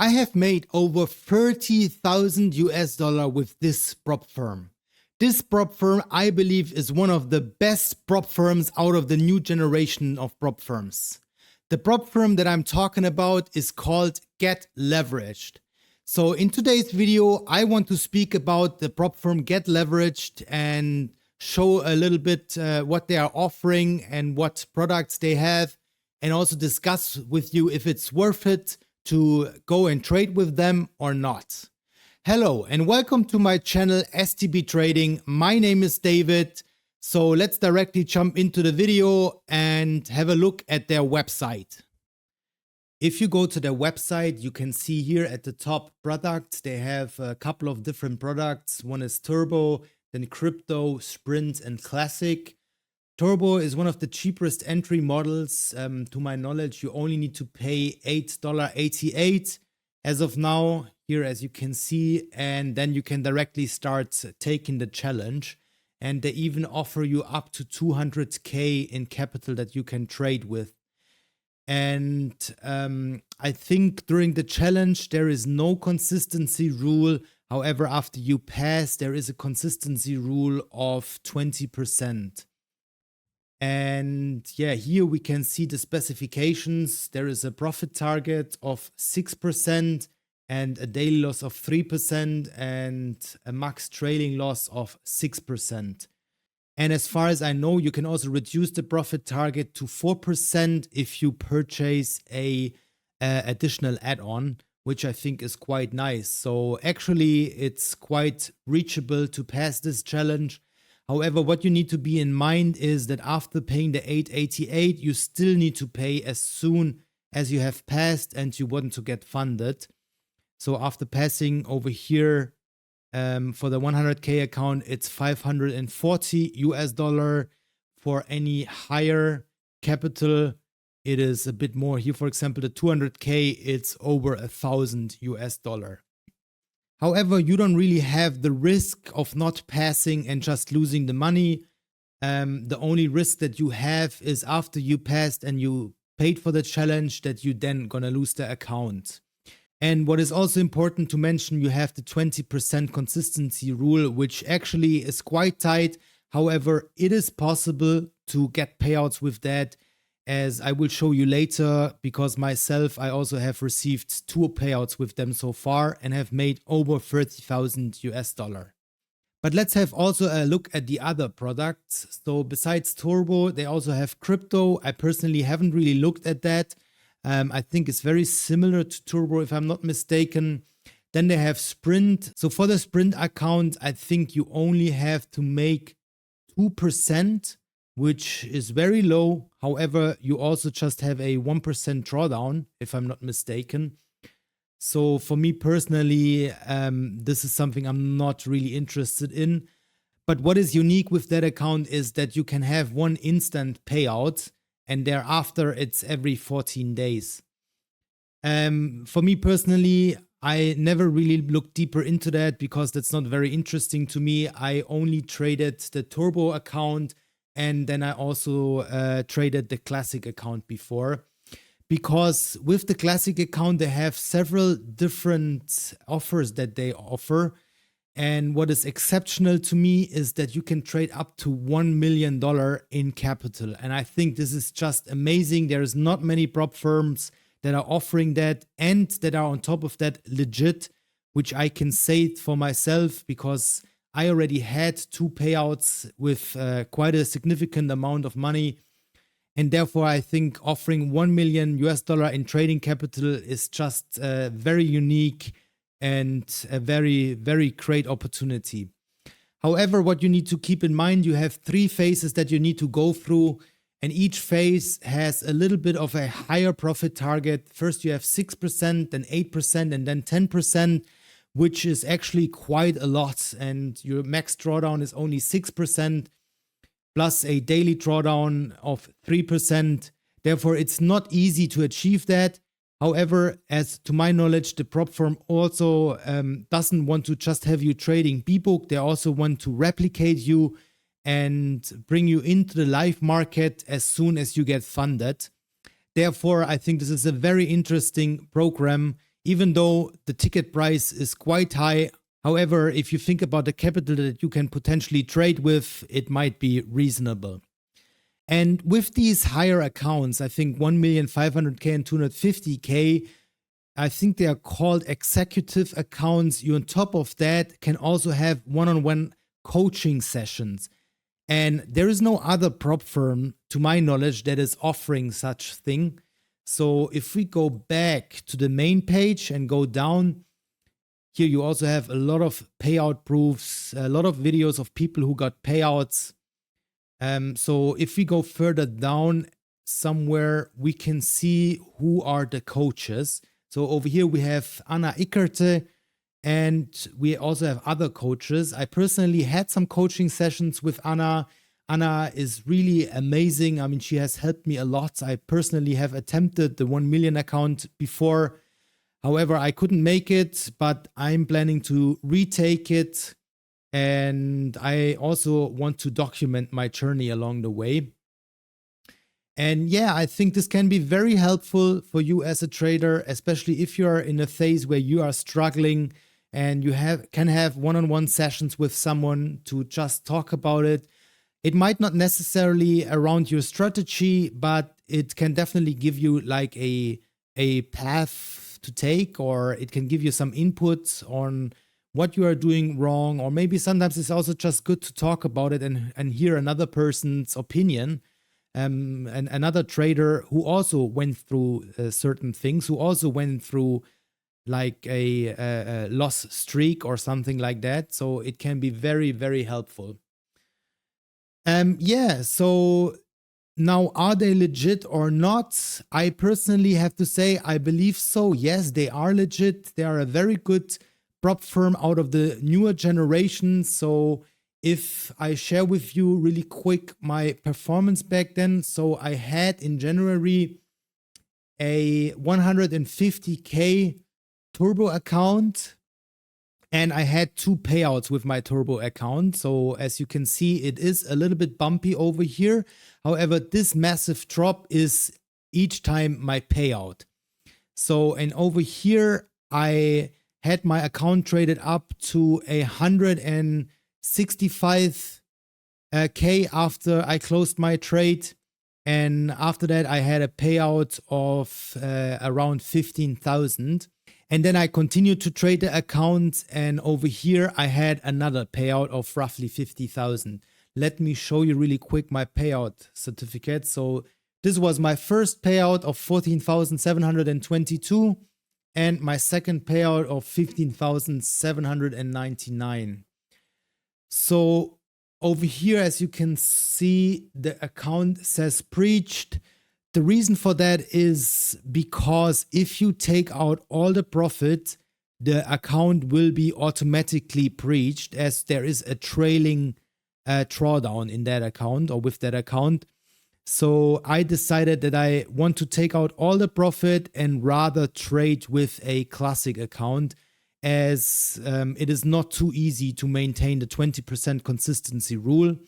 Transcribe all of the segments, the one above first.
I have made over 30,000 US dollar with this prop firm. This prop firm, I believe, is one of the best prop firms out of the new generation of prop firms. The prop firm that I'm talking about is called GetLeveraged. So in today's video, I want to speak about the prop firm GetLeveraged and show a little bit what they are offering and what products they have, and also discuss with you if it's worth it to go and trade with them or not. Hello and welcome to my channel STB Trading. My name is David. So let's directly jump into the video and have a look at their website. If you go to their website, you can see here at the top products. They have a couple of different products. One is Turbo, then Crypto, Sprint, and Classic. Turbo is one of the cheapest entry models. To my knowledge, you only need to pay $8.88 as of now, here as you can see, and then you can directly start taking the challenge. And they even offer you up to 200K in capital that you can trade with. And I think during the challenge, there is no consistency rule. However, after you pass, there is a consistency rule of 20%. And yeah, here we can see the specifications. There is a profit target of 6% and a daily loss of 3% and a max trailing loss of 6%. And as far as I know, you can also reduce the profit target to 4% if you purchase a additional add-on, which I think is quite nice. So actually, it's quite reachable to pass this challenge. However, what you need to be in mind is that after paying the $8.88, you still need to pay as soon as you have passed and you want to get funded. So after passing over here for the 100K account, it's 540 US dollar. For any higher capital, it is a bit more. Here, for example, the 200K, it's over 1,000 US dollar. However, you don't really have the risk of not passing and just losing the money. The only risk that you have is after you passed and you paid for the challenge that you then gonna lose the account. And what is also important to mention, you have the 20% consistency rule, which actually is quite tight. However, it is possible to get payouts with that, as I will show you later, because myself, I also have received 2 payouts with them so far and have made over 30,000 US dollar. But let's have also a look at the other products. So besides Turbo, they also have Crypto. I personally haven't really looked at that. I think it's very similar to Turbo if I'm not mistaken. Then they have Sprint. So for the Sprint account, I think you only have to make 2%, which is very low. However, you also just have a 1% drawdown, if I'm not mistaken. So for me personally, this is something I'm not really interested in. But what is unique with that account is that you can have one instant payout, and thereafter it's every 14 days. For me personally, I never really looked deeper into that because that's not very interesting to me. I only traded the Turbo account, and then I also traded the Classic account before. Because with the Classic account, they have several different offers that they offer. And what is exceptional to me is that you can trade up to $1 million in capital. And I think this is just amazing. There's not many prop firms that are offering that and that are on top of that legit, which I can say it for myself because I already had 2 payouts with quite a significant amount of money. And therefore, I think offering $1 million US in trading capital is just very unique and a very, very great opportunity. However, what you need to keep in mind, you have 3 phases that you need to go through, and each phase has a little bit of a higher profit target. First, you have 6%, then 8%, and then 10%, which is actually quite a lot. And your max drawdown is only 6%, plus a daily drawdown of 3%. Therefore, it's not easy to achieve that. However, as to my knowledge, the prop firm also doesn't want to just have you trading B-book. They also want to replicate you and bring you into the live market as soon as you get funded. Therefore, I think this is a very interesting program even though the ticket price is quite high. However, if you think about the capital that you can potentially trade with, it might be reasonable. And with these higher accounts, I think 1,500,000 and 250,000, I think they are called executive accounts. You on top of that can also have one-on-one coaching sessions. And there is no other prop firm, to my knowledge, that is offering such thing. So if we go back to the main page and go down, here you also have a lot of payout proofs, a lot of videos of people who got payouts. So if we go further down somewhere, we can see who are the coaches. So over here we have Anna Ickerte, and we also have other coaches. I personally had some coaching sessions with Anna. Anna is really amazing. I mean, she has helped me a lot. I personally have attempted the 1 million account before. However, I couldn't make it, but I'm planning to retake it. And I also want to document my journey along the way. And yeah, I think this can be very helpful for you as a trader, especially if you are in a phase where you are struggling and you can have one-on-one sessions with someone to just talk about it. It might not necessarily around your strategy, but it can definitely give you like a path to take, or it can give you some input on what you are doing wrong, or maybe sometimes it's also just good to talk about it and hear another person's opinion, and another trader who also went through certain things, who also went through like a loss streak or something like that. So it can be very, very helpful. Yeah, so now, are they legit or not? I personally have to say I believe so. Yes, they are legit. They are a very good prop firm out of the newer generation. So if I share with you really quick my performance back then. So I had in January a 150K turbo account, and I had 2 payouts with my turbo account. So as you can see, it is a little bit bumpy over here. However, this massive drop is each time my payout. So, and over here, I had my account traded up to 165K after I closed my trade. And after that, I had a payout of around 15,000. And then I continued to trade the account, and over here I had another payout of roughly 50,000. Let me show you really quick my payout certificate. So this was my first payout of 14,722 and my second payout of 15,799. So over here, as you can see, the account says breached. The reason for that is because if you take out all the profit, the account will be automatically breached, as there is a trailing drawdown in that account or with that account. So I decided that I want to take out all the profit and rather trade with a classic account, as it is not too easy to maintain the 20% consistency rule.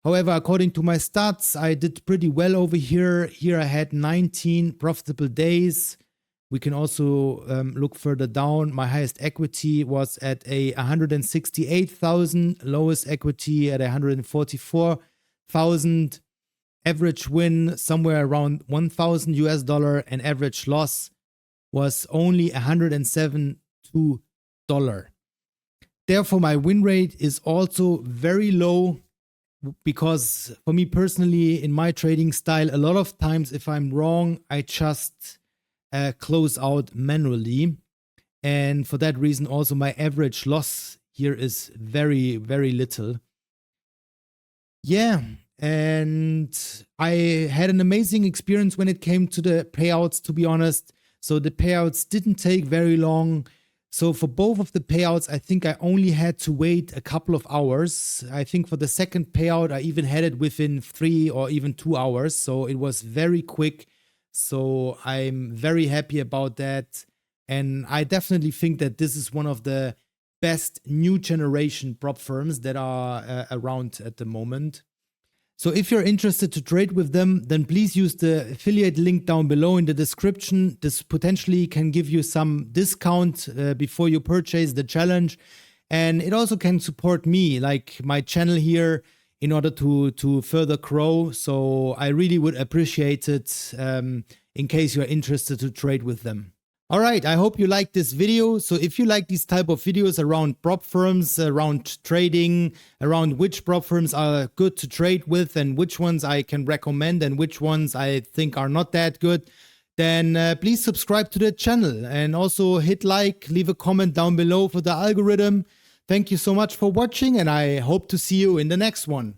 However, according to my stats, I did pretty well over here. Here I had 19 profitable days. We can also look further down. My highest equity was at 168,000, lowest equity at 144,000. Average win somewhere around $1,000, and average loss was only $172. Therefore, my win rate is also very low, because for me personally, in my trading style, a lot of times if I'm wrong, I just close out manually. And for that reason, also my average loss here is very, very little. Yeah, and I had an amazing experience when it came to the payouts, to be honest. So the payouts didn't take very long. So for both of the payouts, I think I only had to wait a couple of hours. I think for the second payout, I even had it within 3 or even 2 hours. So it was very quick. So I'm very happy about that. And I definitely think that this is one of the best new generation prop firms that are around at the moment. So if you're interested to trade with them, then please use the affiliate link down below in the description. This potentially can give you some discount before you purchase the challenge. And it also can support me, like my channel here, in order to further grow. So I really would appreciate it in case you're interested to trade with them. All right, I hope you liked this video. So if you like these type of videos around prop firms, around trading, around which prop firms are good to trade with and which ones I can recommend and which ones I think are not that good, then please subscribe to the channel and also hit like, leave a comment down below for the algorithm. Thank you so much for watching, and I hope to see you in the next one.